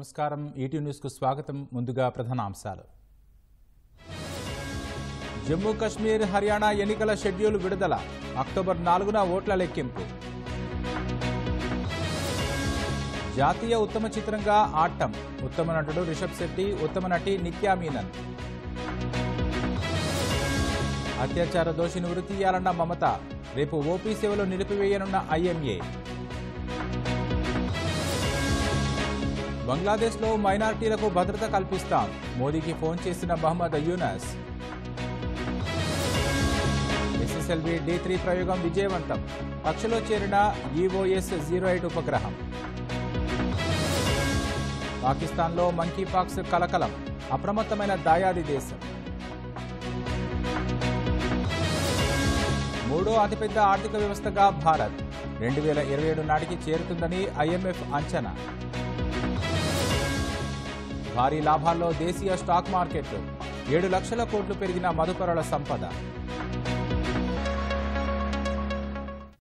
నమస్కారం ఈటీ న్యూస్ కు స్వాగతం ముందుగా ప్రధానాంశాలు జమ్మూ కశ్మీర్ హర్యానా ఎన్నికల షెడ్యూల్ విడుదల అక్టోబర్ 4న ఓట్ల లెక్కింపు జాతీయ ఉత్తమ చిత్రంగా ఆట్టం ఉత్తమ నటుడు రిషబ్ శెట్టి ఉత్తమ నటి నిత్యా మీనన్ అత్యాచార దోషిని ఉరి తీయాలన్న మమత రేపు ఓపీ సేవలో నిలిపివేయనున్న ఐఎంఏ బంగ్లాదేశ్లో మైనారిటీలకు భద్రత కల్పిస్తాం మోదీకి ఫోన్ చేసిన మహమ్మద్ యూనస్ ఎస్ఎస్ఎల్వి D3 ప్రయోగం విజయవంతం కక్షలో చేరిన EOS-08 ఉపగ్రహం పాకిస్తాన్లో మంకీపాక్స్ కలకలం అప్రమత్తమైన దాయాది దేశం మూడో అతిపెద్ద ఆర్థిక వ్యవస్థగా భారత్ 2027 నాటికి చేరుతుందని IMF అంచనా భారీ లాభాల్లో దేశీయ స్టాక్ మార్కెట్లు 7 లక్షల కోట్లు పెరిగిన మదుపరుల సంపద